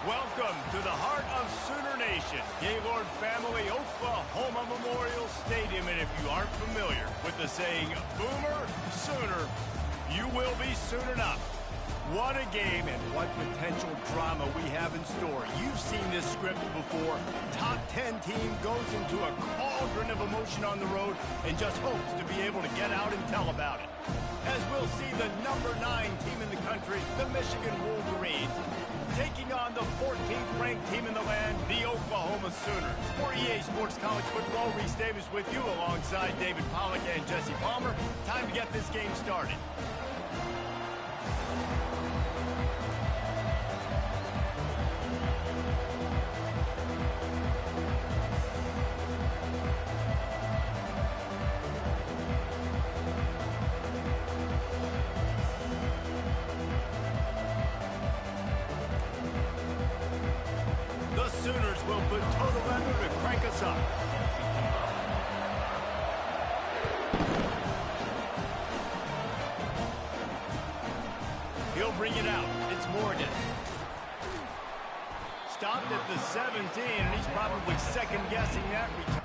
Welcome to the heart of Sooner Nation, Gaylord Family Oklahoma Memorial Stadium. And if you aren't familiar with the saying, Boomer Sooner, you will be soon enough. What a game and what potential drama we have in store. You've seen this script before. Top 10 team goes into a cauldron of emotion on the road and just hopes to be able to get out and tell about it. As we'll see the number 9 team in the country, the Michigan Wolverines, taking on the 14th ranked team in the land, the Oklahoma Sooners. For EA Sports College Football, Reese Davis with you alongside David Pollack and Jesse Palmer. Time to get this game started. Sooners will put total leather to crank us up. He'll bring it out. It's Morgan. Stopped at the 17, and he's probably second-guessing that return.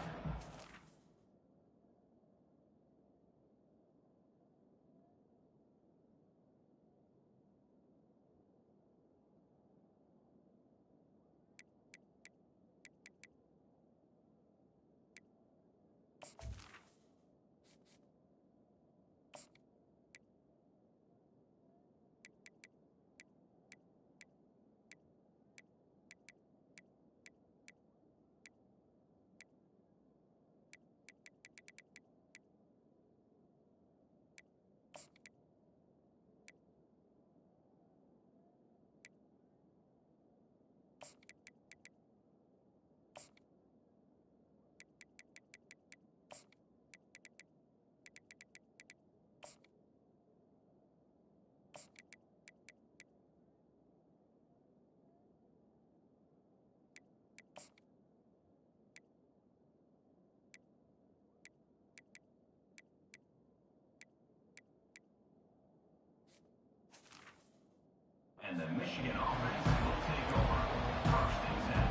And the Michigan offense will take over. First and 10.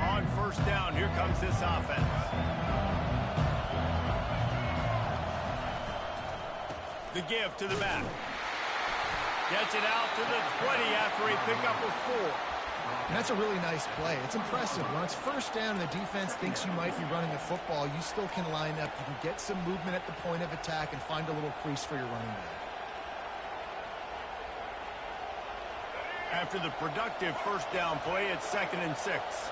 On first down, here comes this offense. The give to the back. Gets it out to the 20 after a pickup of 4. And that's a really nice play. It's impressive. When it's first down and the defense thinks you might be running the football, you still can line up. You can get some movement at the point of attack and find a little crease for your running back. After the productive first down play, it's 2nd and 6.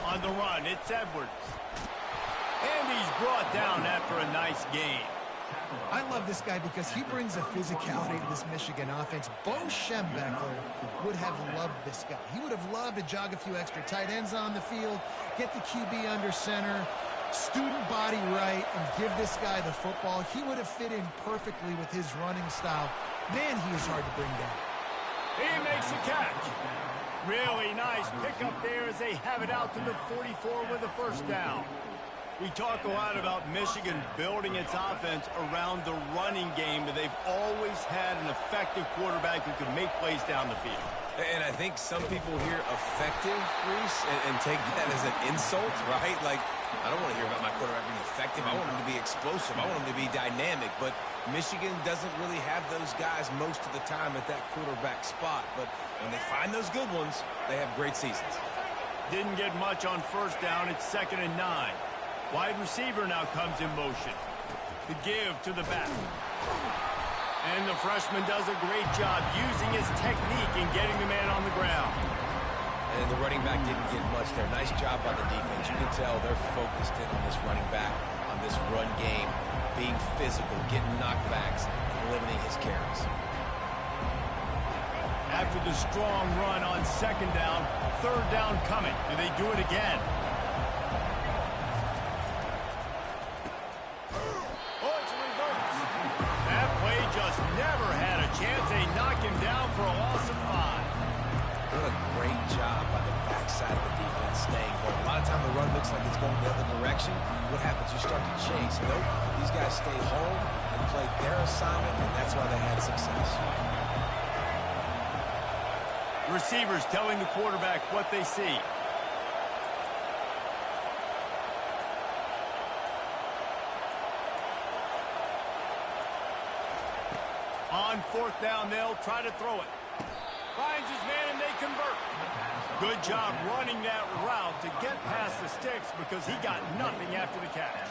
On the run, it's Edwards. And he's brought down after a nice gain. I love this guy because he brings a physicality to this Michigan offense. Bo Schembechler would have loved this guy. He would have loved to jog a few extra tight ends on the field, get the QB under center, student body right, and give this guy the football. He would have fit in perfectly with his running style. Man, he is hard to bring down. He makes a catch. Really nice pickup there as they have it out to the 44 with a first down. We talk a lot about Michigan building its offense around the running game, but they've always had an effective quarterback who can make plays down the field. And I think some people hear effective, Reese, and take that as an insult, right? Like, I don't want to hear about my quarterback being effective. I want him to be explosive. I want him to be dynamic. But Michigan doesn't really have those guys most of the time at that quarterback spot. But when they find those good ones, they have great seasons. Didn't get much on first down. It's 2nd and 9. Wide receiver now comes in motion. The give to the back. And the freshman does a great job using his technique and getting the man on the ground. And the running back didn't get much there. Nice job by the defense. You can tell they're focused in on this running back, on this run game, being physical, getting knockbacks, and limiting his carries. After the strong run on 2nd down, 3rd down coming. Do they do it again? Just never had a chance. They knock him down for a loss of 5. What a great job by the backside of the defense staying home. A lot of time the run looks like it's going the other direction. What happens? You start to chase. Nope. These guys stay home and played their assignment, and that's why they had success. Receivers telling the quarterback what they see. On fourth down, they'll try to throw it. Finds his man, and they convert. Good job running that route to get past the sticks because he got nothing after the catch.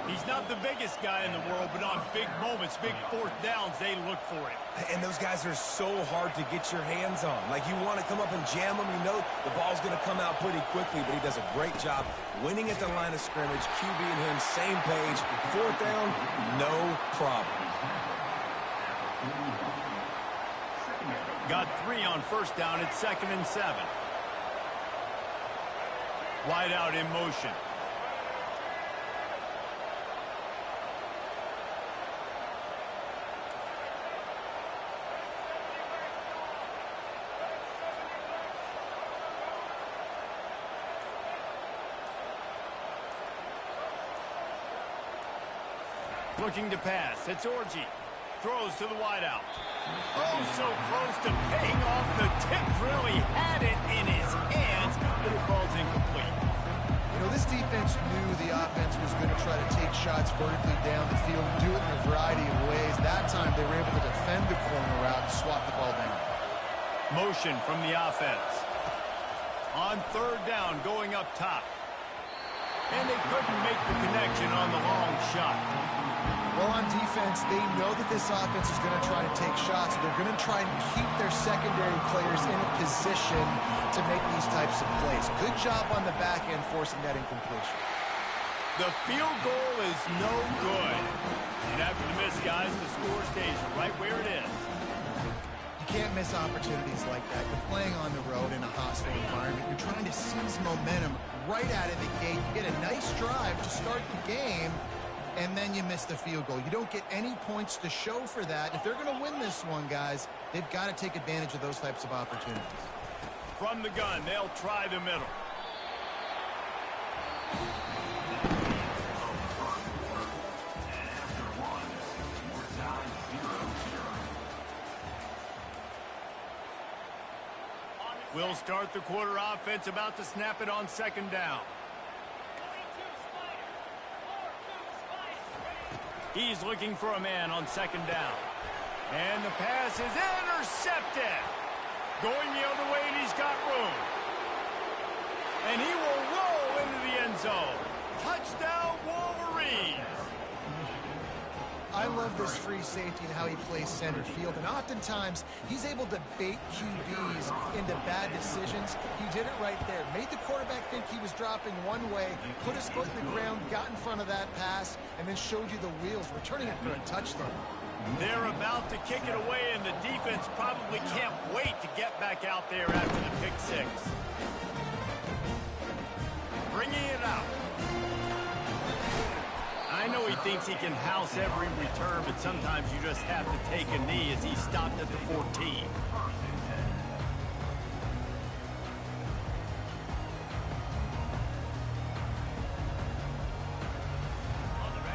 He's not the biggest guy in the world, but on big moments, big fourth downs, they look for it. And those guys are so hard to get your hands on. Like, you want to come up and jam them. You know the ball's going to come out pretty quickly, but he does a great job winning at the line of scrimmage. QB and him, same page. Fourth down, no problem. Got 3 on first down. It's 2nd and 7. Wide out in motion. Looking to pass. It's Orji. Throws to the wideout. Oh, so close to paying off the tip drill. He had it in his hands, but it falls incomplete. You know, this defense knew the offense was going to try to take shots vertically down the field and do it in a variety of ways. That time, they were able to defend the corner route and swat the ball down. Motion from the offense. On third down, going up top. And they couldn't make the connection on the long shot. Well, on defense, they know that this offense is going to try to take shots. They're going to try and keep their secondary players in a position to make these types of plays. Good job on the back end forcing that incompletion. The field goal is no good. And after the miss, guys, the score stays right where it is. You can't miss opportunities like that. You're playing on the road in a hostile environment. You're trying to seize momentum right out of the gate. You get a nice drive to start the game, and then you miss the field goal. You don't get any points to show for that. If they're going to win this one, guys, they've got to take advantage of those types of opportunities. From the gun, they'll try the middle. We'll start the quarter offense, about to snap it on second down. He's looking for a man on second down. And the pass is intercepted. Going the other way, and he's got room. And he will roll into the end zone. Touchdown, Wolverines. I love this free safety and how he plays center field. And oftentimes, he's able to bait QBs into bad decisions. He did it right there. Made the quarterback think he was dropping one way, put his foot in the ground, got in front of that pass, and then showed you the wheels, returning it for a touchdown. They're about to kick it away, and the defense probably can't wait to get back out there after the pick six. Bringing it out. I know he thinks he can house every return, but sometimes you just have to take a knee as he stopped at the 14.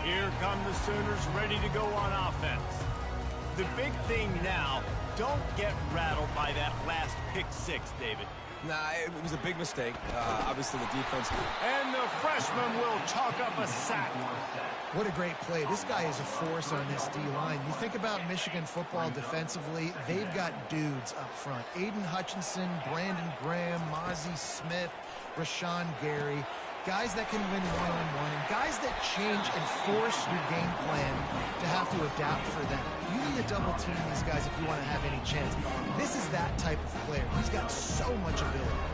Here come the Sooners ready to go on offense. The big thing now, don't get rattled by that last pick six, David. Nah, it was a big mistake. Obviously, the defense. And the freshman will chalk up a sack. What a great play. This guy is a force on this D-line. You think about Michigan football defensively, they've got dudes up front. Aiden Hutchinson, Brandon Graham, Mozzie Smith, Rashawn Gary. Guys that can win one-on-one, and guys that change and force your game plan to have to adapt for them. You need to double team these guys if you want to have any chance. This is that type of player. He's got so much ability.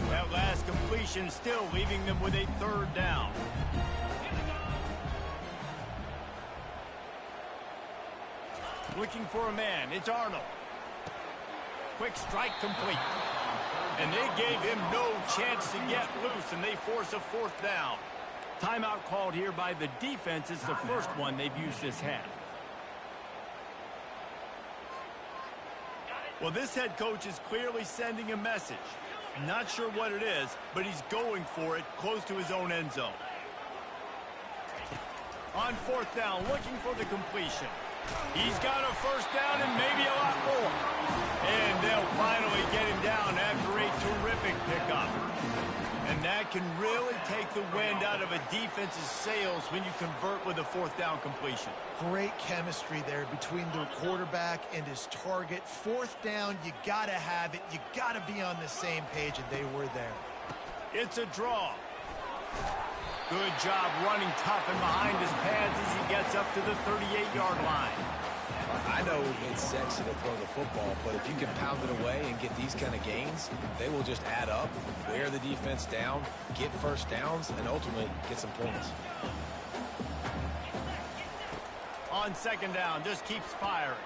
That last completion still leaving them with a third down. Looking for a man. It's Arnold. Quick strike complete. And they gave him no chance to get loose, and they force a fourth down. Timeout called here by the defense. It's the first one they've used this half. Well, this head coach is clearly sending a message. Not sure what it is, but he's going for it close to his own end zone. On fourth down, looking for the completion. He's got a first down and maybe a lot more. And they'll finally get him down after a terrific pickup. And that can really take the wind out of a defense's sails when you convert with a fourth down completion. Great chemistry there between the quarterback and his target. Fourth down, you got to have it. You got to be on the same page, and they were there. It's a draw. Good job running tough and behind his pads as he gets up to the 38-yard line. I know it's sexy to throw the football, but if you can pound it away and get these kind of gains, they will just add up, wear the defense down, get first downs, and ultimately get some points. On second down, just keeps firing.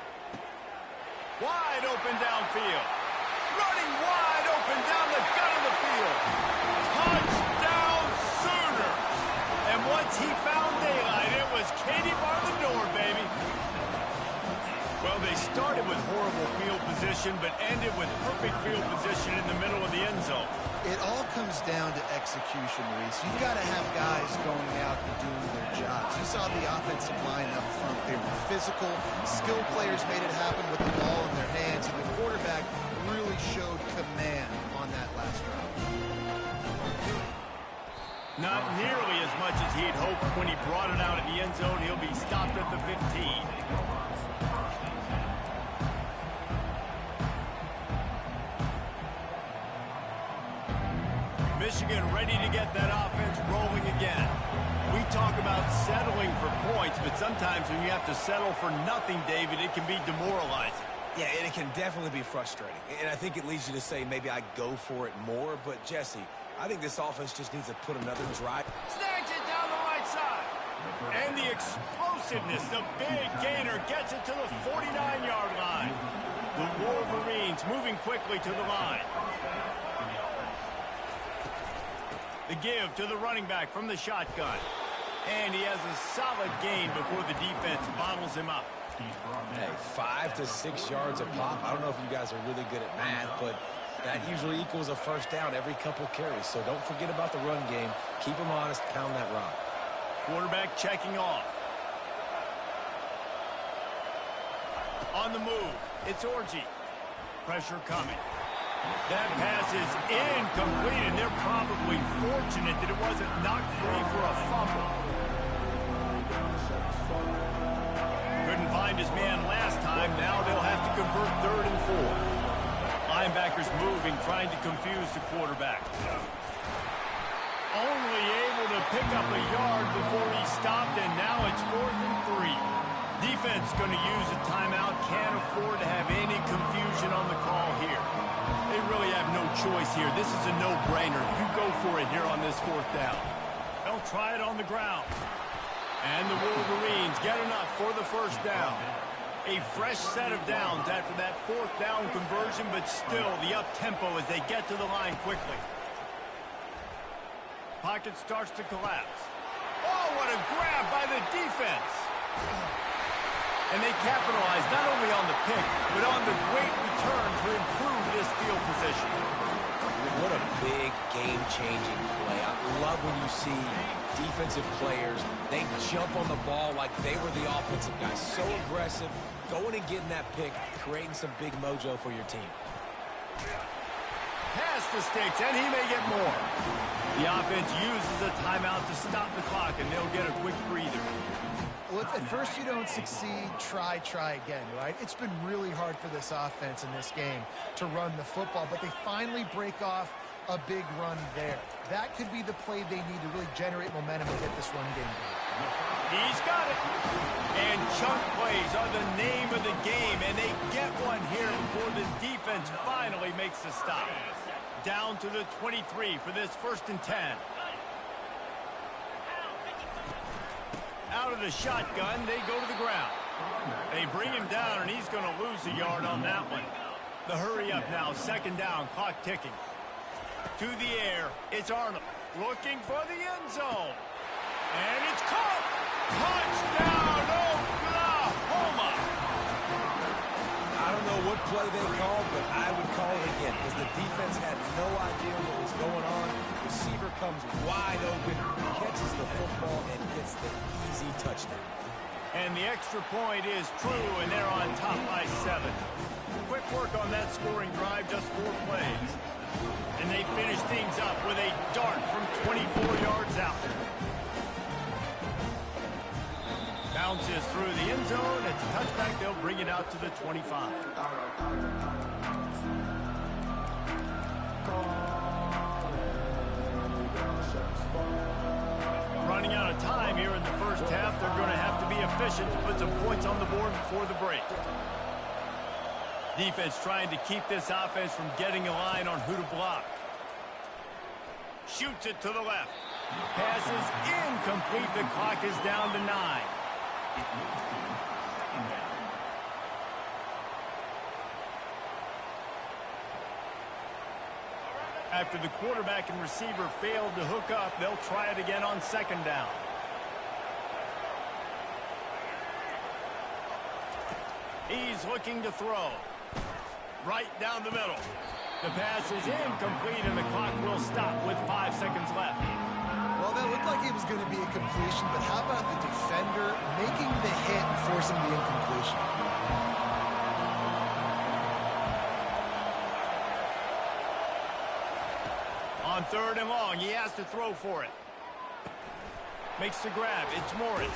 Wide open downfield. Running wide open down the gut of the field. Touchdown Sooners! And once he found daylight, it was Katie bar the door, baby. Well, they started with horrible field position, but ended with perfect field position in the middle of the end zone. It all comes down to execution, Reese. You've got to have guys going out and doing their jobs. You saw the offensive line up front. They were physical. Skilled players made it happen with the ball in their hands, and the quarterback really showed command on that last drive. Not nearly as much as he'd hoped when he brought it out of the end zone. He'll be stopped at the 15. Michigan ready to get that offense rolling again. We talk about settling for points, but sometimes when you have to settle for nothing, David, it can be demoralizing. Yeah, and it can definitely be frustrating. And I think it leads you to say maybe I go for it more. But, Jesse, I think this offense just needs to put another drive. Snags it down the right side. And the explosiveness, the big gainer gets it to the 49-yard line. The Wolverines moving quickly to the line. The give to the running back from the shotgun. And he has a solid gain before the defense bottles him up. Hey, 5 to 6 yards a pop. I don't know if you guys are really good at math, but that usually equals a first down every couple carries. So don't forget about the run game. Keep them honest. Pound that rock. Quarterback checking off. On the move, it's Orji. Pressure coming. That pass is incomplete, and they're probably fortunate that it wasn't knocked free for a fumble. Couldn't find his man last time. Now they'll have to convert 3rd and 4. Linebackers moving, trying to confuse the quarterback. Only able to pick up a yard before he stopped, and now it's 4th and 3. Defense going to use a timeout. Can't afford to have any confusion on the call here. They really have no choice here. This is a no-brainer. You go for it here on this 4th down. They'll try it on the ground. And the Wolverines get enough for the first down. A fresh set of downs after that 4th down conversion, but still the up-tempo as they get to the line quickly. Pocket starts to collapse. Oh, what a grab by the defense. And they capitalize not only on the pick, but on the great return to improve this field position. What a big game-changing play. I love when you see defensive players, they jump on the ball like they were the offensive guys. So aggressive, going and getting that pick, creating some big mojo for your team. Pass the sticks, and he may get more. The offense uses a timeout to stop the clock, and they'll get a quick breather. Well, if at first you don't succeed, try again, right? It's been really hard for this offense in this game to run the football, but they finally break off a big run there. That could be the play they need to really generate momentum and get this run game going. He's got it. And chunk plays are the name of the game, and they get one here before the defense finally makes the stop. Down to the 23 for this 1st and 10. Out of the shotgun, they go to the ground. They bring him down, and he's going to lose a yard on that one. The hurry up now, 2nd down, clock ticking. To the air, it's Arnold looking for the end zone. And it's caught. Touchdown, Oklahoma! I don't know Good play they called, but I would call it again because the defense had no idea what was going on. Receiver comes wide open, catches the football, and gets the easy touchdown. And the extra point is true, and they're on top by 7. Quick work on that scoring drive, just 4 plays. And they finish things up with a dart from 24 yards out. Bounces through the end zone. It's a touchback. They'll bring it out to the 25. Running out of time here in the first half. They're going to have to be efficient to put some points on the board before the break. Defense trying to keep this offense from getting a line on who to block. Shoots it to the left. Passes incomplete. The clock is down to 9. After the quarterback and receiver failed to hook up, they'll try it again on 2nd down. He's looking to throw. Right down the middle. The pass is incomplete, and the clock will stop with 5 seconds left. Well, that looked like it was going to be a completion, but how about the defender making the hit and forcing the incompletion? On 3rd and long, he has to throw for it. Makes the grab. It's Morris.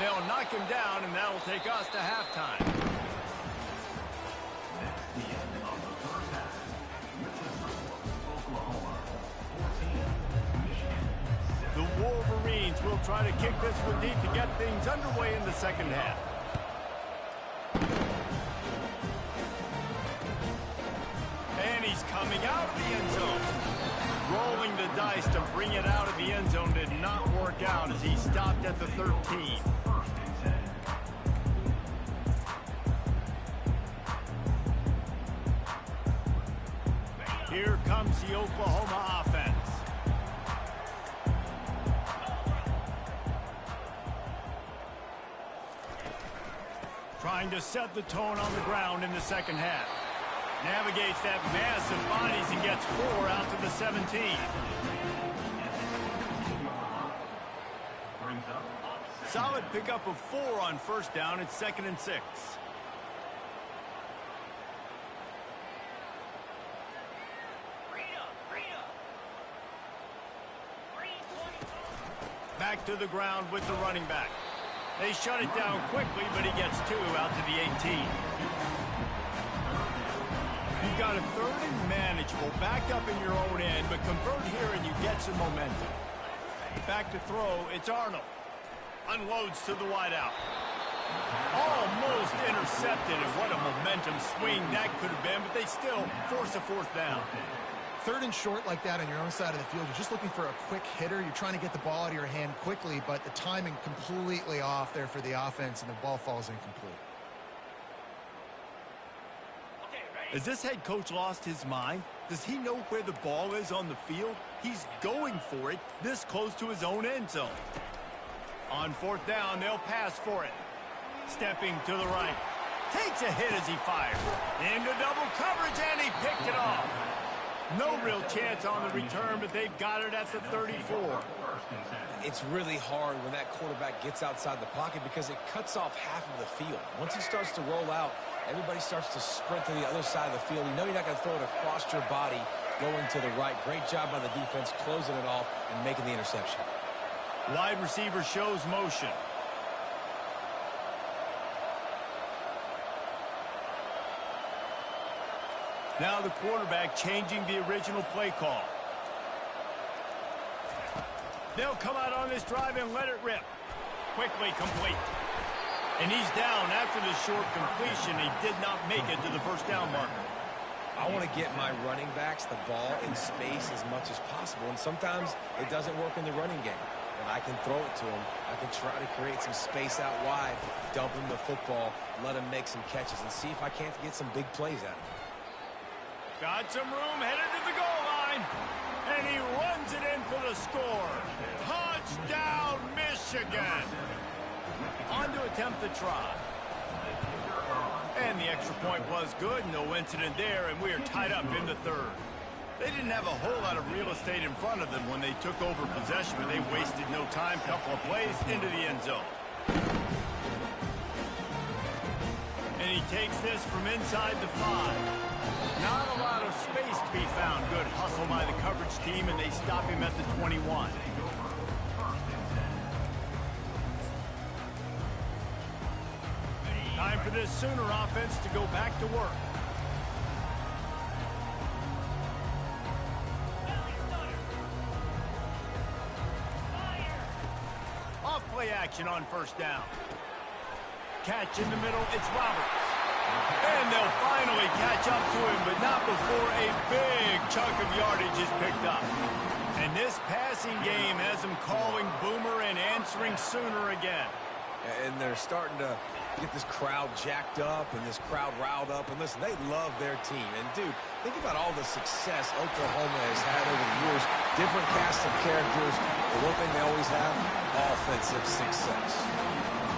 They'll knock him down, and that'll take us to halftime. The Wolverines will try to kick this one deep to get things underway in the 2nd half. And he's coming out of the end zone. Rolling the dice to bring it out of the end zone did not work out as he stopped at the 13. Here comes the Oklahoma offense. Trying to set the tone on the ground in the 2nd half. Navigates that mass of bodies and gets 4 out to the 17. Solid pickup of 4 on 1st down. It's 2nd and 6. Back to the ground with the running back. They shut it down quickly, but he gets 2 out to the 18. You've got a 3rd and manageable, backed up in your own end, but convert here and you get some momentum. Back to throw, it's Arnold. Unloads to the wideout. Almost intercepted, and what a momentum swing that could have been, but they still force a 4th down. 3rd and short like that on your own side of the field, you're just looking for a quick hitter. You're trying to get the ball out of your hand quickly, but the timing completely off there for the offense, and the ball falls incomplete. Has this head coach lost his mind? Does he know where the ball is on the field? He's going for it this close to his own end zone. On 4th down, they'll pass for it. Stepping to the right. Takes a hit as he fires. Into double coverage, and he picked it off. No real chance on the return, but they've got it at the 34. It's really hard when that quarterback gets outside the pocket because it cuts off half of the field. Once he starts to roll out, everybody starts to sprint to the other side of the field. You know you're not going to throw it across your body going to the right. Great job by the defense closing it off and making the interception. Wide receiver shows motion. Now the quarterback changing the original play call. They'll come out on this drive and let it rip. Quickly complete. And he's down after the short completion. He did not make it to the 1st down marker. I want to get my running backs the ball in space as much as possible, and sometimes it doesn't work in the running game. But I can throw it to him. I can try to create some space out wide, dump him the football, let him make some catches, and see if I can't get some big plays out of him. Got some room, headed to the goal line, and he runs it in for the score. Touchdown, Michigan! On to attempt the try. And the extra point was good, no incident there, and we are tied up in the third. They didn't have a whole lot of real estate in front of them when they took over possession, but they wasted no time, couple of plays into the end zone. And he takes this from inside the 5. Not a lot of space to be found. Good hustle by the coverage team, and they stop him at the 21. Time for this Sooner offense to go back to work. Off play action on first down. Catch in the middle, it's Roberts. And they'll finally catch up to him, but not before a big chunk of yardage is picked up. And this passing game has them calling Boomer and answering Sooner again. And they're starting to get this crowd jacked up and this crowd riled up. And listen, they love their team. And, dude, think about all the success Oklahoma has had over the years. Different cast of characters. The one thing they always have, offensive success.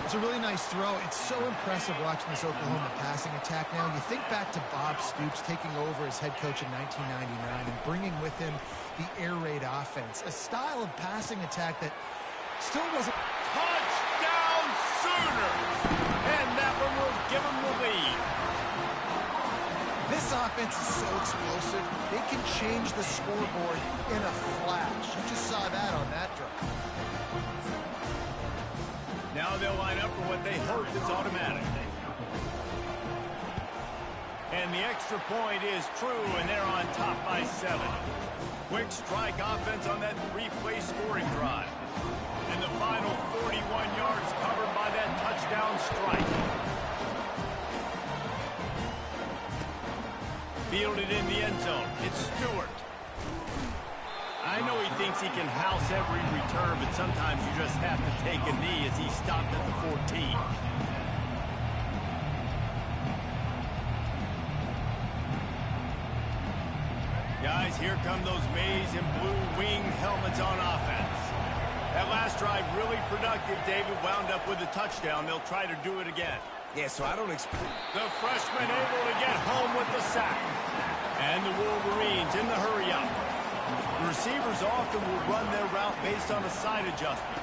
It's a really nice throw. It's so impressive watching this Oklahoma passing attack now. You think back to Bob Stoops taking over as head coach in 1999 and bringing with him the air raid offense, a style of passing attack that still wasn't... Touchdown Sooners! And that one will give them the lead. This offense is so explosive, they can change the scoreboard in a flash. You just saw that on that drive. Now they'll line up for what they hope is automatic. And the extra point is true, and they're on top by 7. Quick strike offense on that 3-play scoring drive. And the final 41 yards covered by that touchdown strike. Fielded in the end zone. It's Stewart. I know he thinks he can house every return, but sometimes you just have to take a knee as he stopped at the 14. Guys, here come those maize and blue wing helmets on offense. That last drive really productive. David wound up with a touchdown. They'll try to do it again. Yeah, so I don't expect... The freshman able to get home with the sack. And the Wolverines in the hurry-up. The receivers often will run their route based on a side adjustment.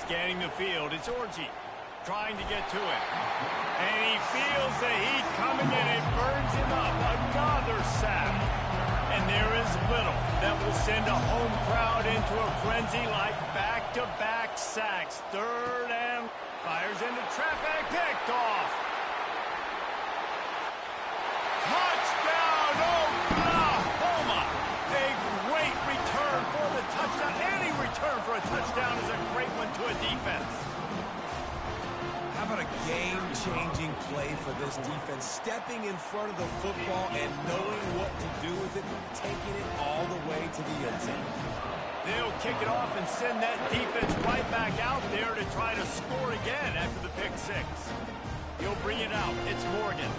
Scanning the field, it's Orji trying to get to it. And he feels the heat coming and it burns him up. Another sack. And there is little that will send a home crowd into a frenzy like back-to-back sacks. Third and fires into traffic, picked off. Touchdown, Oklahoma! A great return for the touchdown. Any return for a touchdown is a great one to a defense. How about a game-changing play for this defense? Stepping in front of the football and knowing what to do with it, taking it all the way to the end zone. They'll kick it off and send that defense right back out there to try to score again after the pick 6. He'll bring it out. It's Morgan.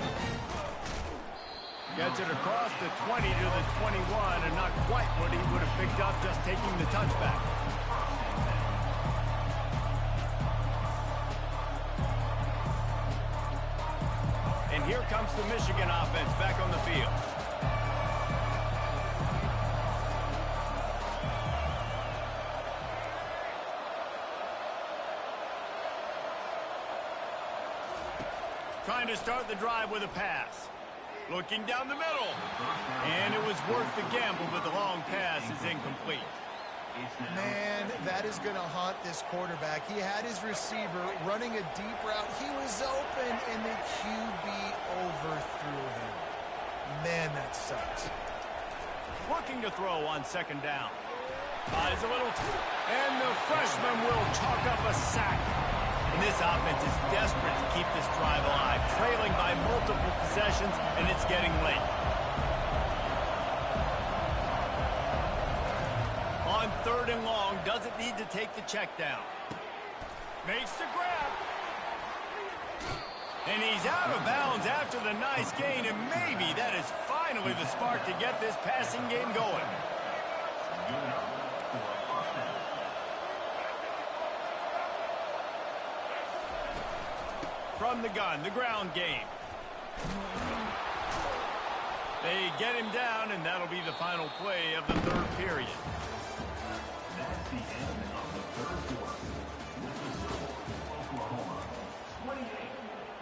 Gets it across the 20 to the 21, and not quite what he would have picked up just taking the touchback. And here comes the Michigan offense back on the field. Trying to start the drive with a pass. Looking down the middle. And it was worth the gamble, but the long pass is incomplete. Man, that is going to haunt this quarterback. He had his receiver running a deep route. He was open, and the QB overthrew him. Man, that sucks. Looking to throw on second down. Buys a little, and the freshman will chalk up a sack. And this offense is desperate to keep this drive alive, trailing by multiple possessions, and it's getting late. On third and long, doesn't need to take the check down. Makes the grab. And he's out of bounds after the nice gain, and maybe that is finally the spark to get this passing game going. From the gun, the ground game. They get him down, and that'll be the final play of the third period. That's the end of the third quarter. With the score, Oklahoma 28,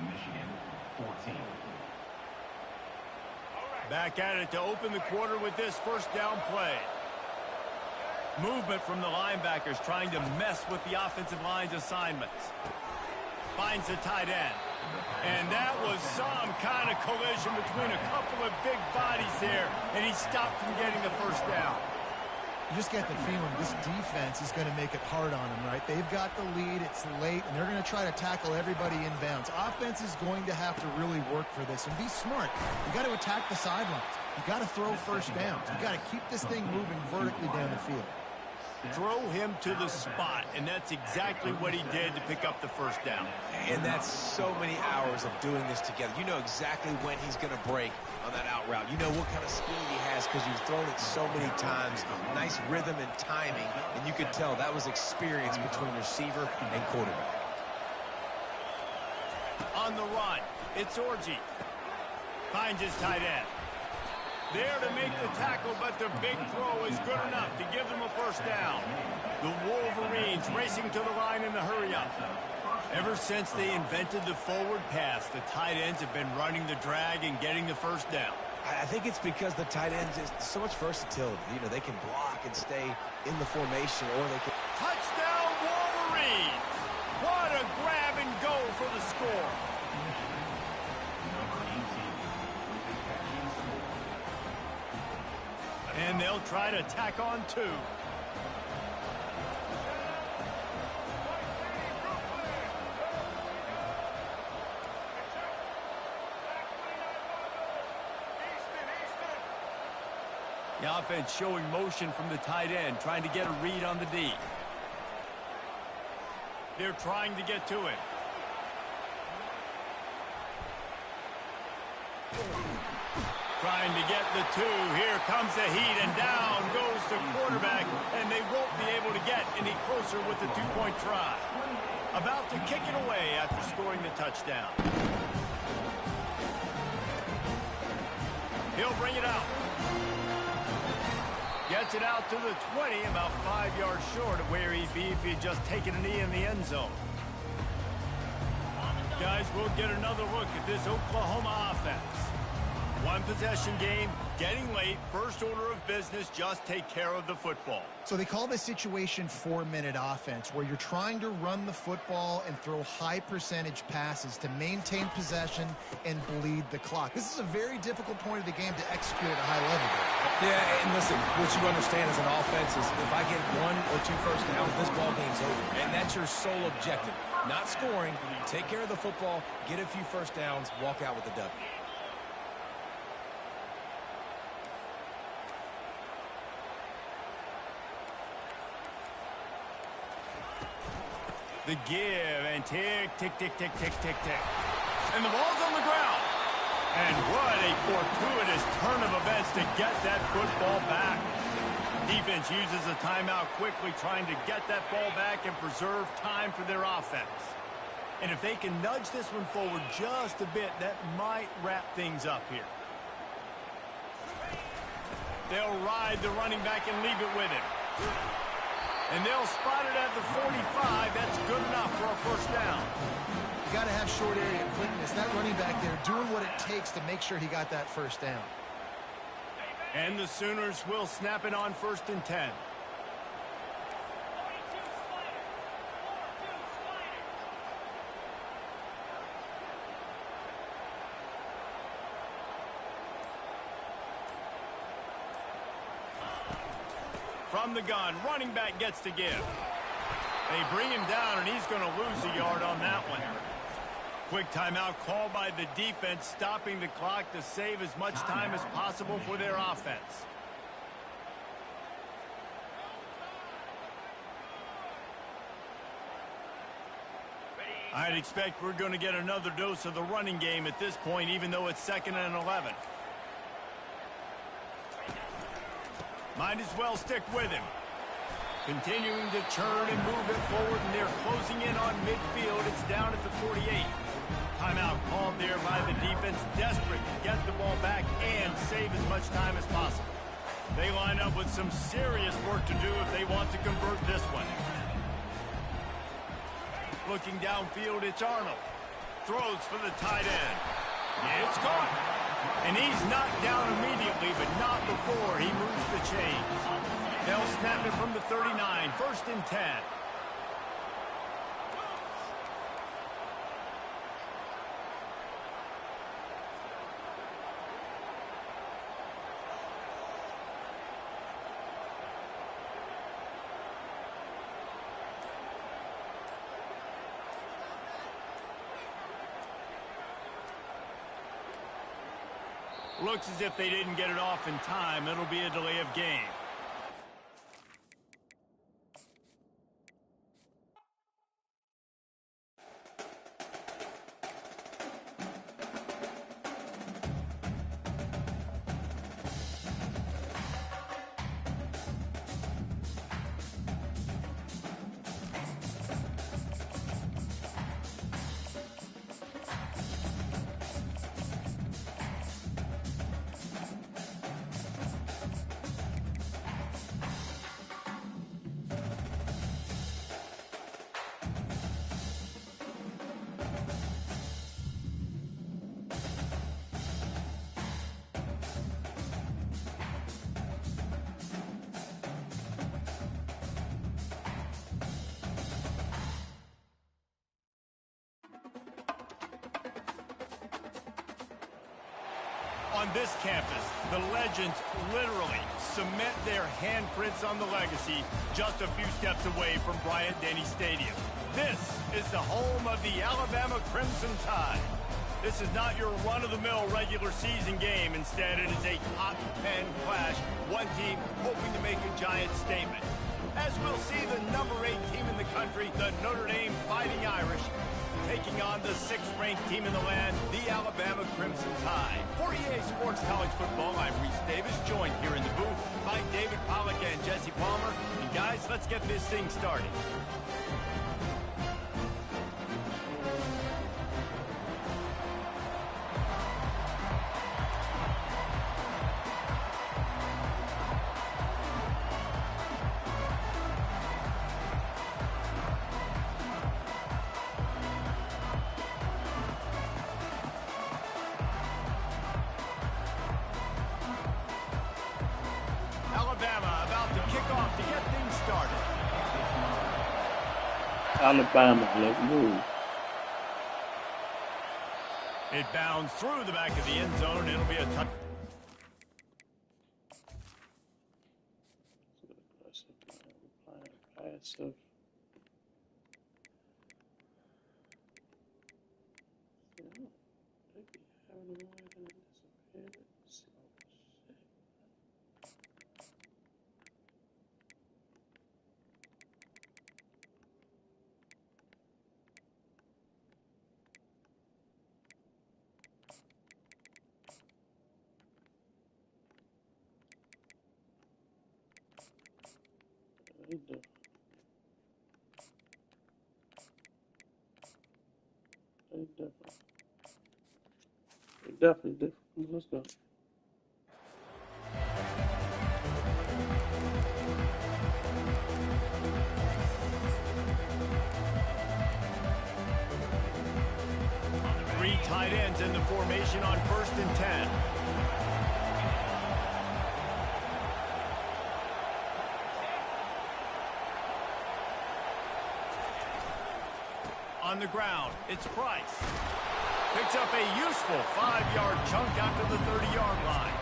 Michigan 14. Back at it to open the quarter with this first down play. Movement from the linebackers trying to mess with the offensive line's assignments. Finds the tight end. And that was some kind of collision between a couple of big bodies there, and he stopped from getting the first down. You just get the feeling this defense is going to make it hard on them, right? They've got the lead, it's late, and they're going to try to tackle everybody inbounds. Offense is going to have to really work for this and be smart. You got to attack the sidelines. You got to throw first downs. You got to keep this thing moving vertically down the field. Throw him to the spot, and that's exactly what he did to pick up the first down. And that's so many hours of doing this together. You know exactly when he's going to break on that out route. You know what kind of speed he has because you've thrown it so many times. Nice rhythm and timing, and you could tell that was experience between receiver and quarterback. On the run, it's Orji. Finds his tight end. There to make the tackle, but the big throw is good enough to give them a first down. The Wolverines racing to the line in the hurry-up. Ever since they invented the forward pass, the tight ends have been running the drag and getting the first down. I think it's because the tight ends is so much versatility. You know, they can block and stay in the formation, or they can... Touchdown, Wolverines! What a grab and go for the score. And they'll try to tack on two. The offense showing motion from the tight end, trying to get a read on the D. They're trying to get to it. Trying to get the two. Here comes the heat, and down goes the quarterback, and they won't be able to get any closer with the two-point try. About to kick it away after scoring the touchdown. He'll bring it out. Gets it out to the 20, about 5 yards short of where he'd be if he had just taken a knee in the end zone. Guys, we'll get another look at this Oklahoma offense. One possession game, getting late, first order of business, just take care of the football. So they call this situation 4-minute offense, where you're trying to run the football and throw high percentage passes to maintain possession and bleed the clock. This is a very difficult point of the game to execute at a high level. Yeah, and listen, what you understand as an offense is if I get 1 or 2 first downs, this ball game's over. And that's your sole objective. Not scoring, take care of the football, get a few first downs, walk out with the W. The give, and tick, tick, tick, tick, tick, tick, tick. And the ball's on the ground. And what a fortuitous turn of events to get that football back. Defense uses a timeout quickly, trying to get that ball back and preserve time for their offense. And if they can nudge this one forward just a bit, that might wrap things up here. They'll ride the running back and leave it with him. And they'll spot it at the 45. That's good enough for a first down. You got to have short area quickness. That running back there doing what it takes to make sure he got that first down. And the Sooners will snap it on 1st and 10. From the gun, running back gets to give. They bring him down, and he's going to lose a yard on that one. Quick timeout called by the defense, stopping the clock to save as much time as possible for their offense. I'd expect we're going to get another dose of the running game at this point, even though it's 2nd and 11. Might as well stick with him. Continuing to churn and move it forward, and they're closing in on midfield. It's down at the 48. Timeout called there by the defense, desperate to get the ball back and save as much time as possible. They line up with some serious work to do if they want to convert this one. Looking downfield, it's Arnold. Throws for the tight end. It's caught. And he's knocked down immediately, but not before he moves the chains. They'll snap it from the 39, 1st and 10. Looks as if they didn't get it off in time. It'll be a delay of game. On this campus, the legends literally cement their handprints on the legacy just a few steps away from Bryant-Denny Stadium. This is the home of the Alabama Crimson Tide. This is not your run-of-the-mill regular season game. Instead, it is a hot-pen clash, one team hoping to make a giant statement. As we'll see the number 8 team in the country, the Notre Dame Fighting Irish, taking on the 6th-ranked team in the land, the Alabama Crimson Tide. For EA Sports College Football, I'm Reese Davis, joined here in the booth by David Pollack and Jesse Palmer. And guys, let's get this thing started. Alabama, let's move. It bounds through the back of the end zone. It'll be a touch. Passive. Definitely different. Let's go. Three tight ends in the formation on 1st and 10. On the ground, it's Price. Picks up a useful 5-yard chunk after the 30-yard line.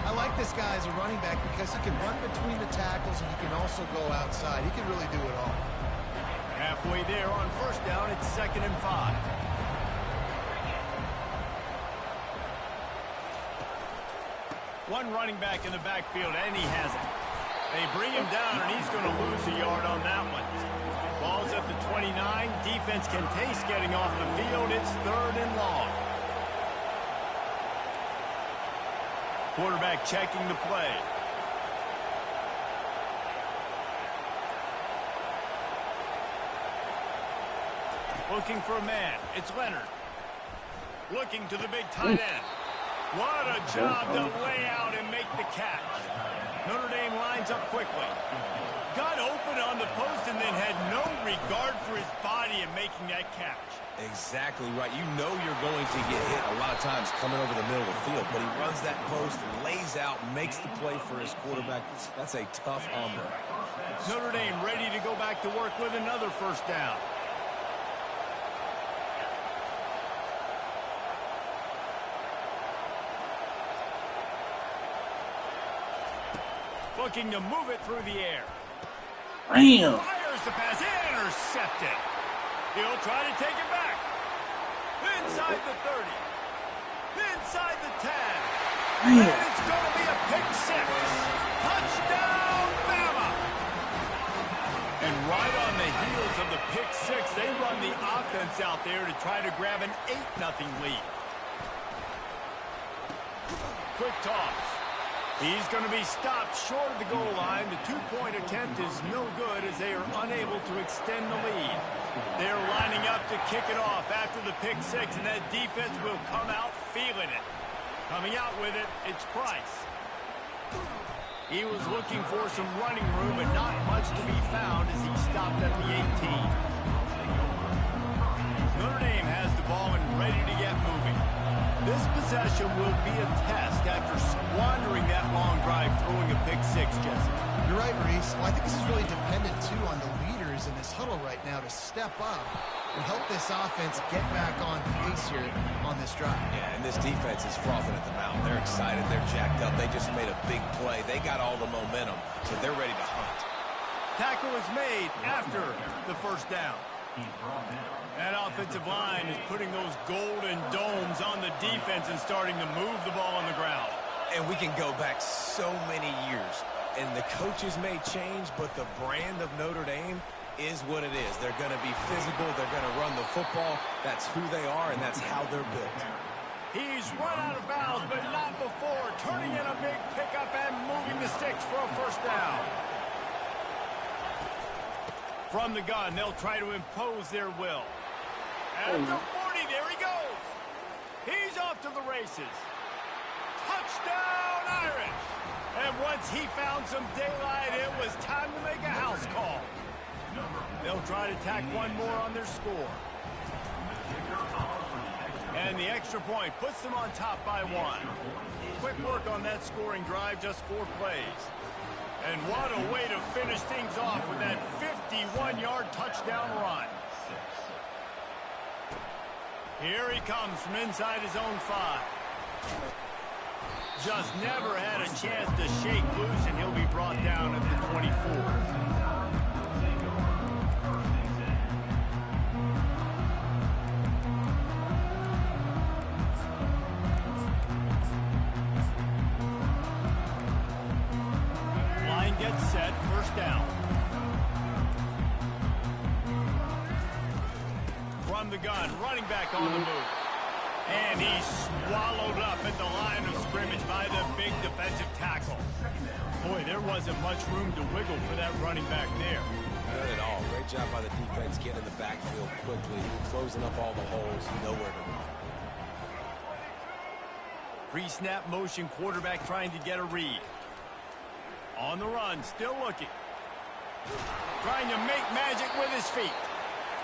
I like this guy as a running back because he can run between the tackles and he can also go outside. He can really do it all. Halfway there on 1st down, it's 2nd and 5. One running back in the backfield, and he has it. They bring him down, and he's going to lose a yard on that one. Ball's at the 29. Defense can taste getting off the field. It's 3rd and long. Quarterback checking the play. Looking for a man. It's Leonard. looking to the big tight end. What a job to lay out and make the catch. Notre Dame lines up quickly. Got open on the post and then had no regard for his body in making that catch. Exactly right. You know you're going to get hit a lot of times coming over the middle of the field, but he runs that post, lays out, makes the play for his quarterback. That's a tough hombre. Notre Dame ready to go back to work with another first down. Looking to move it through the air. Damn. Fires the pass, intercepted. He'll try to take it back. Inside the 30. Inside the 10. And it's going to be a pick six. Touchdown, Bama. And right on the heels of the pick six, they run the offense out there to try to grab an 8-0 lead. Quick toss. He's going to be stopped short of the goal line. The two-point attempt is no good as they are unable to extend the lead. They're lining up to kick it off after the pick six, and that defense will come out feeling it. Coming out with it, it's Price. He was looking for some running room, but not much to be found as he stopped at the 18. Notre Dame has the ball and ready to get moving. This possession will be a test after squandering that long drive throwing a pick six, Jesse. You're right, Reese. Well, I think this is really dependent, too, on the leaders in this huddle right now to step up and help this offense get back on pace here on this drive. Yeah, and this defense is frothing at the mouth. They're excited. They're jacked up. They just made a big play. They got all the momentum, so they're ready to hunt. Tackle is made after the first down. That offensive line is putting those golden domes on the defense and starting to move the ball on the ground. And we can go back so many years, and the coaches may change, but the brand of Notre Dame is what it is. They're going to be physical. They're going to run the football. That's who they are, and that's how they're built. He's run out of bounds, but not before. Turning in a big pickup and moving the sticks for a first down. From the gun, they'll try to impose their will. At the 40, there he goes. He's off to the races. Touchdown, Irish. And once he found some daylight, it was time to make a house call. They'll try to tack one more on their score. And the extra point puts them on top by one. Quick work on that scoring drive, just 4 plays. And what a way to finish things off with that 51-yard touchdown run. Here he comes from inside his own 5. Just never had a chance to shake loose, and he'll be brought down at the 24. Gets set, first down. From the gun, running back on the move. And he's swallowed up at the line of scrimmage by the big defensive tackle. Boy, there wasn't much room to wiggle for that running back there. Not at all. Great job by the defense getting in the backfield quickly, closing up all the holes, nowhere to run. Pre-snap motion, quarterback trying to get a read. On the run, still looking. Trying to make magic with his feet.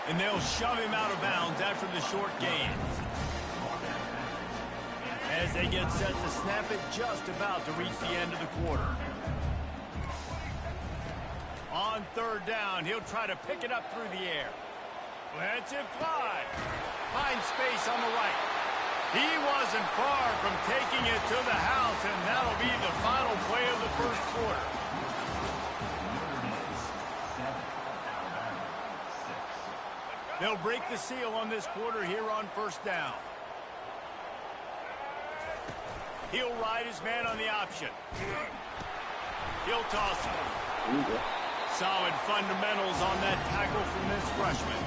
And they'll shove him out of bounds after the short gain. As they get set to snap it, just about to reach the end of the quarter. On third down, he'll try to pick it up through the air. Lets it fly. Finds space on the right. He wasn't far from taking it to the house, and that'll be the final play of the first quarter. They'll break the seal on this quarter here on first down. He'll ride his man on the option. He'll toss it. Solid fundamentals on that tackle from this freshman.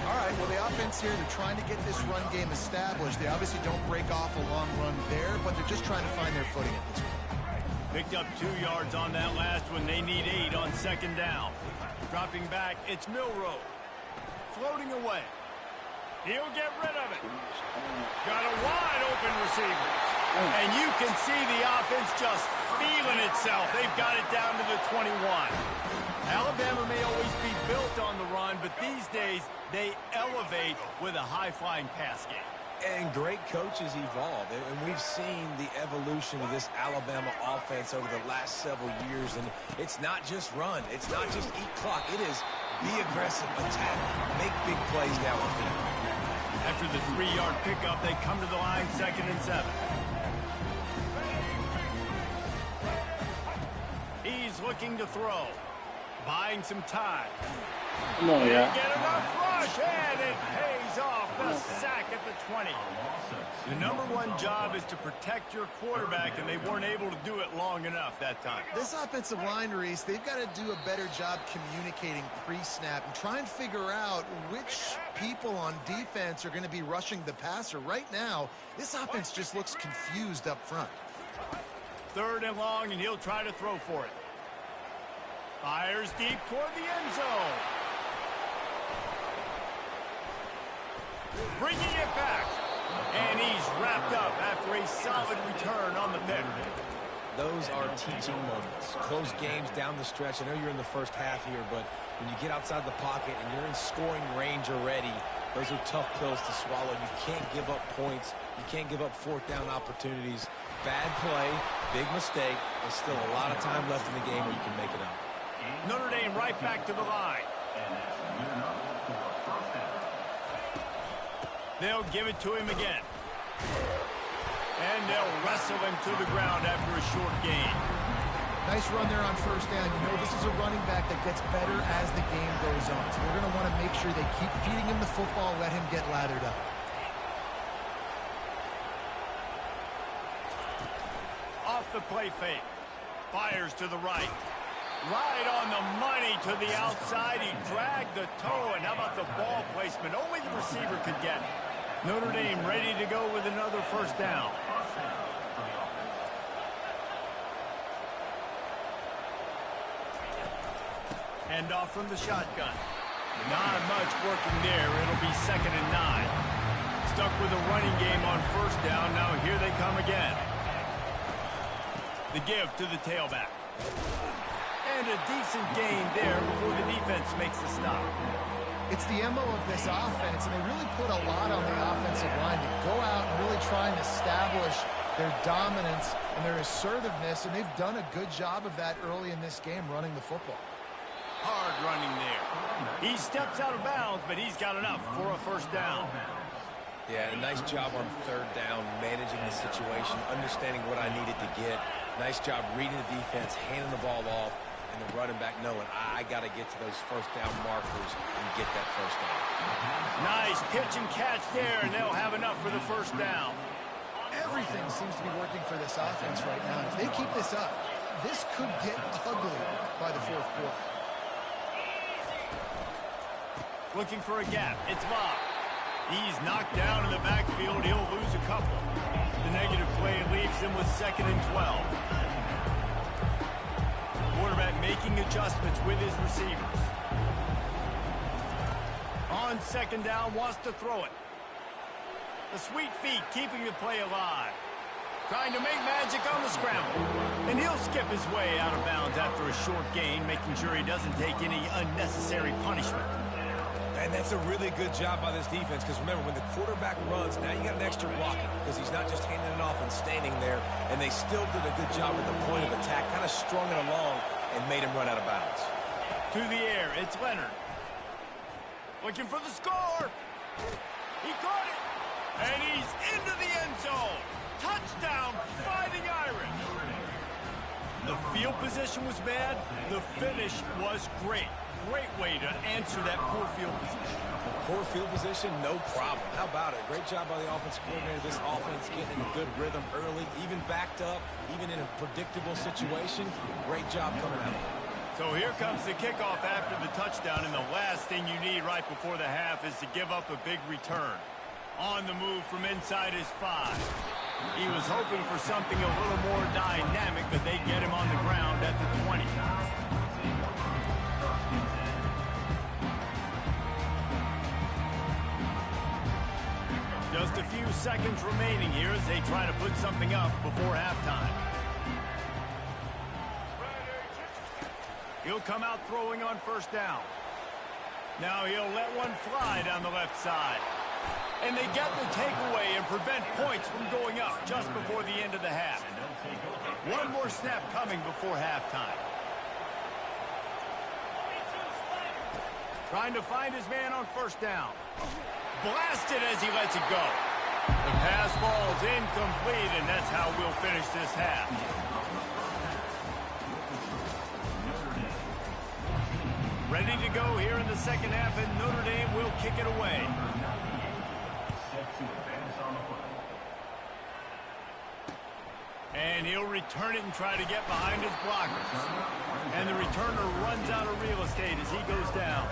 All right, well, the offense here, they're trying to get this run game established. They obviously don't break off a long run there, but they're just trying to find their footing at this point. Picked up 2 yards on that last one. They need 8 on second down. Dropping back, it's Milroe. Floating away. He'll get rid of it. Got a wide open receiver. And you can see the offense just feeling itself. They've got it down to the 21. Alabama may always be built on the run, but these days they elevate with a high-flying pass game. And great coaches evolve, and we've seen the evolution of this Alabama offense over the last several years, and it's not just run. It's not just eat clock. It is be aggressive, attack, make big plays down the field. After the 3-yard pickup, they come to the line 2nd and 7. He's looking to throw, buying some time. No, yeah. Get enough rush, and it pays off the sack at the 20. The #1 job is to protect your quarterback, and they weren't able to do it long enough that time. This offensive line, Reese, they've got to do a better job communicating pre-snap and try and figure out which people on defense are going to be rushing the passer. Right now, this offense just looks confused up front. 3rd and long, and he'll try to throw for it. Fires deep toward the end zone. Bringing it back. And he's wrapped up after a solid return on the pick. Those are teaching moments. Close games down the stretch. I know you're in the first half here, but when you get outside the pocket and you're in scoring range already, those are tough pills to swallow. You can't give up points. You can't give up 4th down opportunities. Bad play, big mistake. There's still a lot of time left in the game where you can make it up. Notre Dame right back to the line. They'll give it to him again. And they'll wrestle him to the ground after a short gain. Nice run there on 1st down. You know, this is a running back that gets better as the game goes on. So they're going to want to make sure they keep feeding him the football, let him get lathered up. Off the play fake. Fires to the right. Right on the money to the outside. He dragged the toe. And how about the ball placement? Only the receiver could get it. Notre Dame ready to go with another 1st down. Hand off from the shotgun. Not much working there. It'll be 2nd and 9. Stuck with a running game on 1st down. Now here they come again. The give to the tailback. And a decent gain there before the defense makes the stop. It's the MO of this offense, and they really put a lot on the offensive line to go out and really try and establish their dominance and their assertiveness, and they've done a good job of that early in this game running the football. Hard running there. He steps out of bounds, but he's got enough for a 1st down. Yeah, a nice job on 3rd down, managing the situation, understanding what I needed to get. Nice job reading the defense, handing the ball off, and the running back knowing I got to get to those 1st down markers and get that 1st down. Nice pitch and catch there, and they'll have enough for the 1st down. Everything seems to be working for this offense right now. If they keep this up, this could get ugly by the 4th quarter. Looking for a gap. It's Bob. He's knocked down in the backfield. He'll lose a couple. The negative play leaves him with 2nd and 12. Quarterback making adjustments with his receivers. On 2nd down, wants to throw it. The sweet feet keeping the play alive. Trying to make magic on the scramble. And he'll skip his way out of bounds after a short gain, making sure he doesn't take any unnecessary punishment. And that's a really good job by this defense, because remember, when the quarterback runs, now you got an extra blocking, because he's not just handing it off and standing there, and they still did a good job at the point of attack, kind of strung it along and made him run out of bounds. To the air, it's Leonard. Looking for the score. He caught it. And he's into the end zone. Touchdown, Fighting Irish. The field position was bad. The finish was great. Great way to answer that poor field position. Poor field position, no problem. How about it? Great job by the offensive coordinator. This offense getting in a good rhythm early, even backed up, even in a predictable situation. Great job coming out. So here comes the kickoff after the touchdown, and the last thing you need right before the half is to give up a big return. On the move from inside his 5. He was hoping for something a little more dynamic, but they get him on the ground at the 20. seconds remaining here as they try to put something up before halftime. He'll come out throwing on first down. Now he'll let one fly down the left side. And they get the takeaway and prevent points from going up just before the end of the half. One more snap coming before halftime. Trying to find his man on first down. Blasted as he lets it go. The pass falls incomplete, and that's how we'll finish this half. Ready to go here in the second half, and Notre Dame will kick it away. And he'll return it and try to get behind his blockers. And the returner runs out of real estate as he goes down.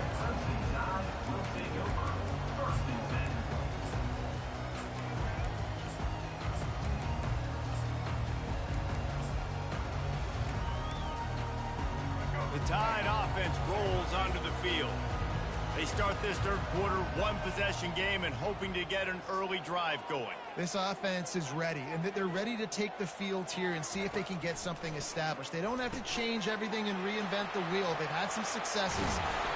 The Tide offense rolls onto the field. They start this third quarter one-possession game and hoping to get an early drive going. This offense is ready, and they're ready to take the field here and see if they can get something established. They don't have to change everything and reinvent the wheel. They've had some successes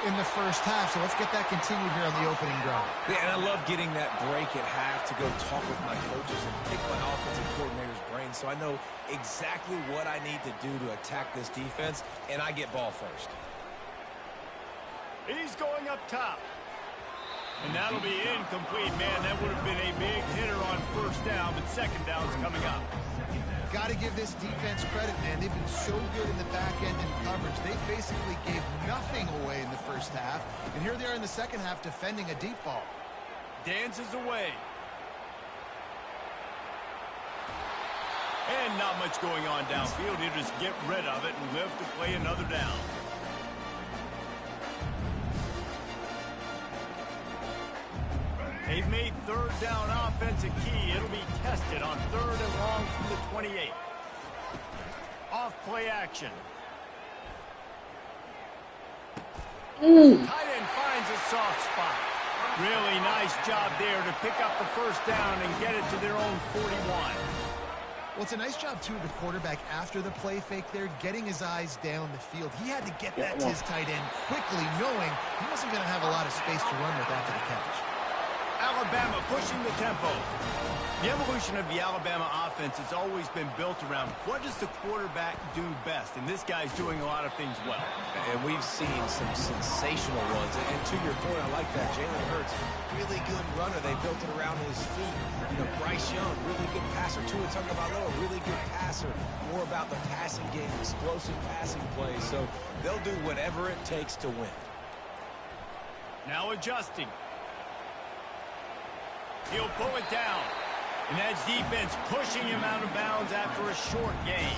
in the first half, so let's get that continued here on the opening drive. Yeah, and I love getting that break at half to go talk with my coaches and pick my offensive coordinator's brain so I know exactly what I need to do to attack this defense, and I get ball first. He's going up top. And that'll be incomplete, man. That would have been a big hitter on first down, but second down's coming up. Got to give this defense credit, man. They've been so good in the back end and coverage. They basically gave nothing away in the first half. And here they are in the second half defending a deep ball. Dances away. And not much going on downfield. He'll just get rid of it and live to play another down. They've made third down offense a key. It'll be tested on third and long from the 28. Off play action. Tight end finds a soft spot. Really nice job there to pick up the first down and get it to their own 41. Well, it's a nice job, too, of the quarterback after the play fake there, getting his eyes down the field. He had to get that to his tight end quickly, knowing he wasn't going to have a lot of space to run with after the catch. Alabama pushing the tempo. The evolution of the Alabama offense has always been built around what does the quarterback do best, and this guy's doing a lot of things well. And we've seen some sensational ones. And to your point, I like that. Jalen Hurts, really good runner. They built it around his feet. You know, Bryce Young, really good passer. Tua Tagovailoa, really good passer. More about the passing game, explosive passing plays. So they'll do whatever it takes to win. Now adjusting. He'll pull it down. And that defense pushing him out of bounds after a short gain.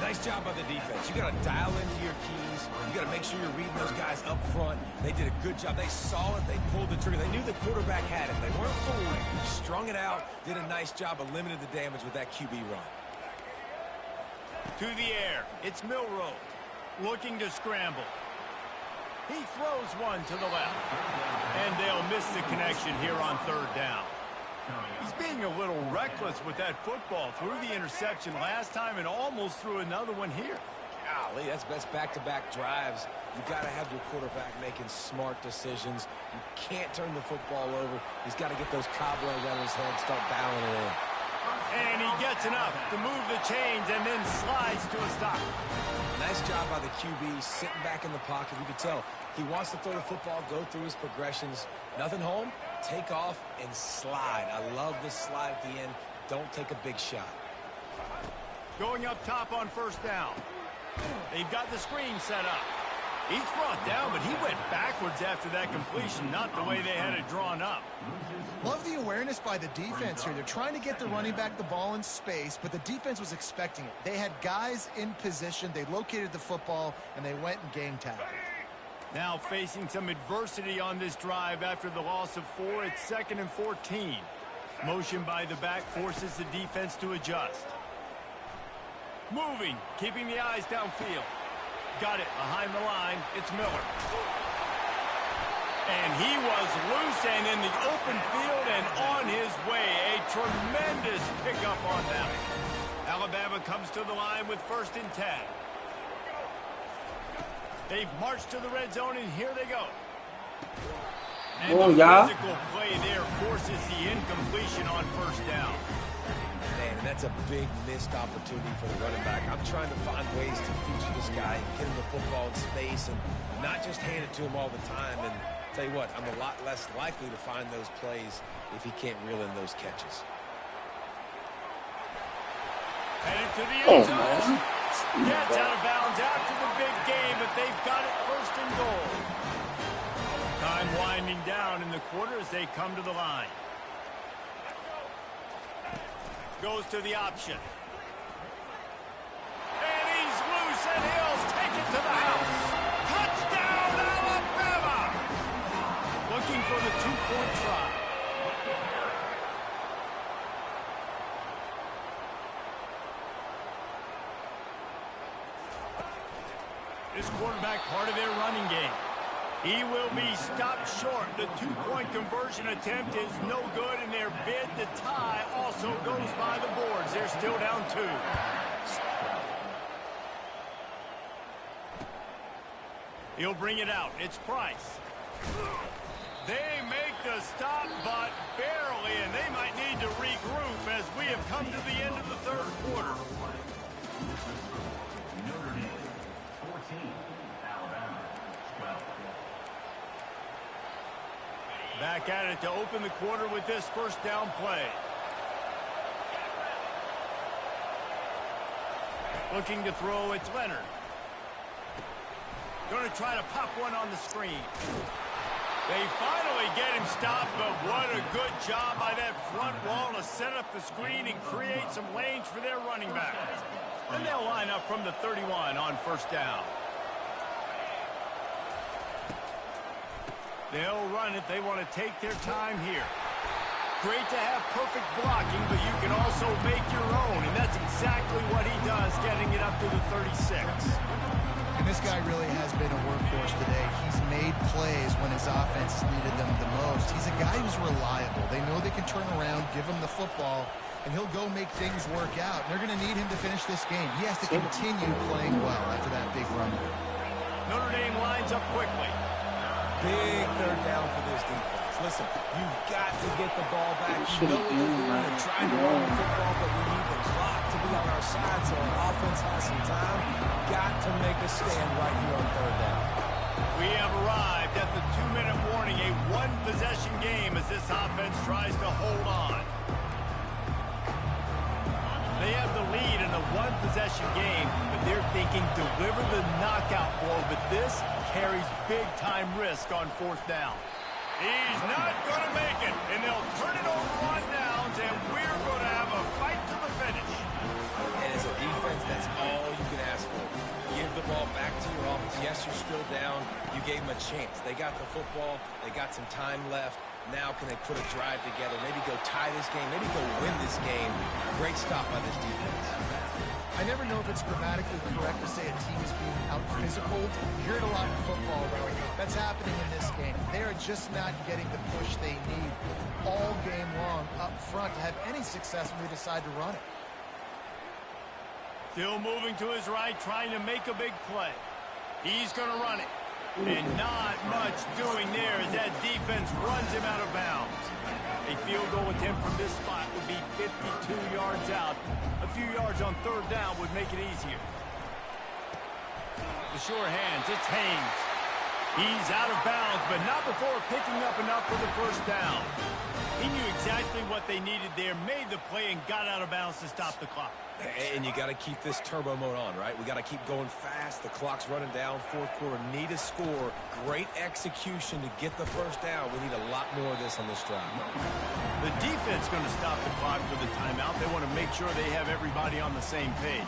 Nice job by the defense. You got to dial into your keys. You got to make sure you're reading those guys up front. They did a good job. They saw it. They pulled the trigger. They knew the quarterback had it. They weren't fooled. Strung it out. Did a nice job of limiting the damage with that QB run. To the air. It's Milroe. Looking to scramble. He throws one to the left. And they'll miss the connection here on third down. He's being a little reckless with that football. Threw the interception last time and almost threw another one here. Golly, that's back-to-back drives. You've got to have your quarterback making smart decisions. You can't turn the football over. He's got to get those cobwebs out of his head, start dialing it in. And he gets enough to move the chains and then slides to a stop. Nice job by the QB, sitting back in the pocket. You can tell he wants to throw the football, go through his progressions. Nothing home, take off, and slide. I love this slide at the end. Don't take a big shot. Going up top on first down. They've got the screen set up. He's brought down, but he went backwards after that completion, not the way they had it drawn up. Love the awareness by the defense here. They're trying to get the running back the ball in space, but the defense was expecting it. They had guys in position. They located the football, and they went and game tagged. Now facing some adversity on this drive after the loss of 4. It's 2nd and 14. Motion by the back forces the defense to adjust. Moving, keeping the eyes downfield. Got it behind the line. It's Miller. And he was loose and in the open field and on his way. A tremendous pickup on that. Alabama comes to the line with 1st and 10. They've marched to the red zone, and here they go. And the physical play there forces the incompletion on 1st down. Man, and that's a big missed opportunity for the running back. I'm trying to find ways to feature this guy and get him the football in space and not just hand it to him all the time. And tell you what, I'm a lot less likely to find those plays if he can't reel in those catches. Headed to the end zone. Gets out of bounds after the big game, but they've got it 1st and goal. Time winding down in the quarter as they come to the line. Goes to the option. And he's loose, and he'll take it to the house. Touchdown, Alabama! Looking for the 2-point try. This quarterback part of their running game. He will be stopped short. The 2-point conversion attempt is no good, and their bid to tie also goes by the boards. They're still down 2. He'll bring it out. It's Price. They make the stop, but barely, and they might need to regroup as we have come to the end of the 3rd quarter. Notre Dame 14, Alabama 12. Back at it to open the quarter with this 1st down play. Looking to throw, it's Leonard. Going to try to pop one on the screen. They finally get him stopped, but what a good job by that front wall to set up the screen and create some lanes for their running back. And they'll line up from the 31 on 1st down. They'll run it. They want to take their time here. Great to have perfect blocking, but you can also make your own, and that's exactly what he does, getting it up to the 36. And this guy really has been a workhorse today. He's made plays when his offense needed them the most. He's a guy who's reliable. They know they can turn around, give him the football, and he'll go make things work out. And they're going to need him to finish this game. He has to continue playing well after that big run. Notre Dame lines up quickly. Big 3rd down for this defense. Listen, you've got to get the ball back. You know what they're doing. They're trying to run the football, but we need the clock to be on our side so our offense has some time. Got to make a stand right here on 3rd down. We have arrived at the 2-minute warning, a 1-possession game as this offense tries to hold on. They have the lead in a 1-possession game, but they're thinking deliver the knockout blow, but this carries big-time risk on 4th down. He's not going to make it, and they'll turn it over on downs, and we're going to have a fight to the finish. And as a defense, that's all you can ask for. Give the ball back to your offense. Yes, you're still down. You gave them a chance. They got the football. They got some time left. Now can they put a drive together, maybe go tie this game, maybe go win this game. Great stop by this defense. I never know if it's grammatically correct to say a team is being out-physical. You hear it a lot in football, though. That's happening in this game. They are just not getting the push they need all game long up front to have any success when they decide to run it. Still moving to his right, trying to make a big play. He's going to run it. And not much doing there as that defense runs him out of bounds. A field goal attempt from this spot would be 52 yards out. A few yards on 3rd down would make it easier. The sure hands, it's Haynes. He's out of bounds, but not before picking up enough for the 1st down. He knew exactly what they needed there, made the play, and got out of bounds to stop the clock. And you got to keep this turbo mode on, right? We got to keep going fast. The clock's running down. 4th quarter, need a score. Great execution to get the 1st down. We need a lot more of this on this drive. The defense going to stop the clock with the timeout. They want to make sure they have everybody on the same page.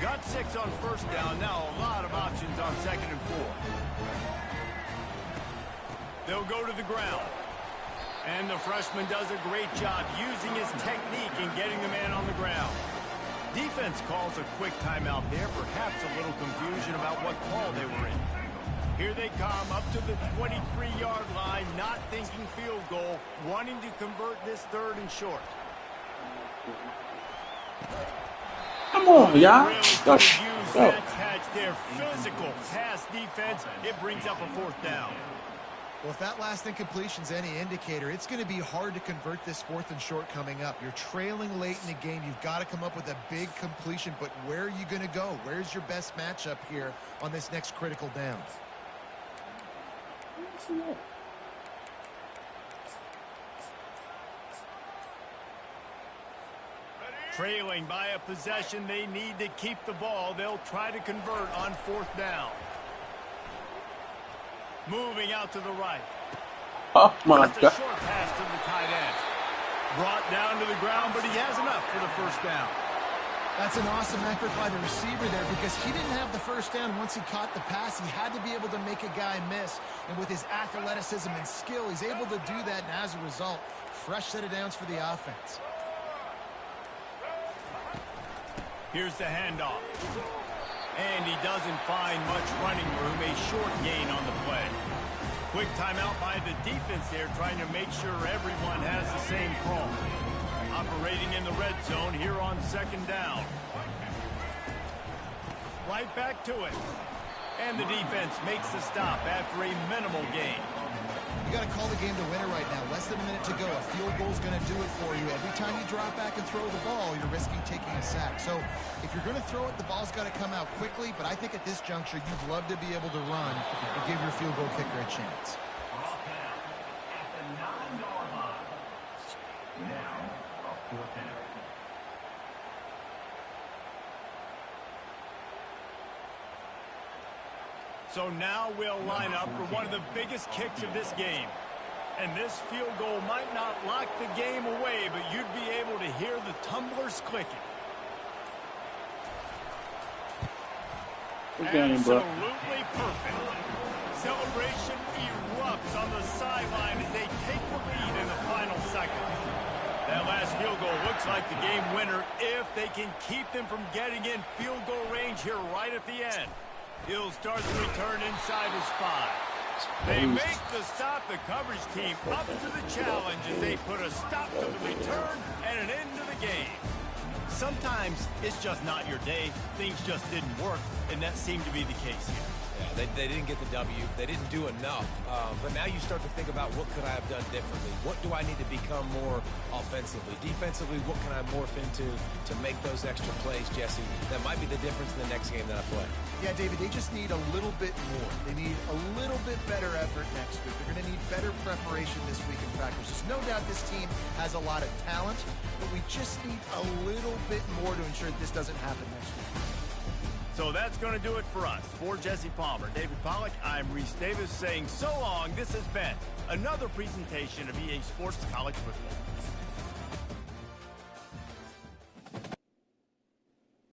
Got 6 on 1st down. Now a lot of options on 2nd and 4. They'll go to the ground. And the freshman does a great job using his technique and getting the man on the ground. Defense calls a quick timeout there, perhaps a little confusion about what call they were in. Here they come up to the 23-yard line, not thinking field goal, wanting to convert this third and short. Come on, y'all. Really Go. could use Go. that catch there. Physical pass defense. It brings up a fourth down. Well, if that last incompletion's any indicator, it's going to be hard to convert this fourth and short coming up. You're trailing late in the game. You've got to come up with a big completion, but where are you going to go? Where's your best matchup here on this next critical down? Trailing by a possession, they need to keep the ball. They'll try to convert on fourth down. Moving out to the right. Oh, my Just a God. short pass to the tight end. Brought down to the ground, but he has enough for the first down. That's an awesome effort by the receiver there because he didn't have the first down once he caught the pass. He had to be able to make a guy miss. And with his athleticism and skill, he's able to do that. And as a result, fresh set of downs for the offense. Here's the handoff. And he doesn't find much running room. A short gain on the play. Quick timeout by the defense there, trying to make sure everyone has the same call. Operating in the red zone here on second down. Right back to it. And the defense makes the stop after a minimal gain. You got to call the game to win it right now. Less than a minute to go. A field goal's going to do it for you. Every time you drop back and throw the ball, you're risking taking a sack. So if you're going to throw it, the ball's got to come out quickly. But I think at this juncture, you'd love to be able to run and give your field goal kicker a chance. At the 9-yard line. Now, a fourth down. So now we'll line up for one of the biggest kicks of this game. And this field goal might not lock the game away, but you'd be able to hear the tumblers clicking. Good game, bro. Absolutely perfect. Celebration erupts on the sideline as they take the lead in the final seconds. That last field goal looks like the game winner if they can keep them from getting in field goal range here right at the end. He'll start the return inside his 5. They make the stop. The coverage team up to the challenge as they put a stop to the return and an end to the game. Sometimes it's just not your day. Things just didn't work, and that seemed to be the case here. Yeah, they didn't get the W. They didn't do enough. But now you start to think about what could I have done differently? What do I need to become more offensively? Defensively, what can I morph into to make those extra plays, Jesse? That might be the difference in the next game that I play. Yeah, David, they just need a little bit more. They need a little bit better effort next week. They're going to need better preparation this week in practice. There's no doubt this team has a lot of talent, but we just need a little bit more to ensure that this doesn't happen next week. So that's going to do it for us. For Jesse Palmer, David Pollack, I'm Reese Davis saying so long. This has been another presentation of EA Sports College Football.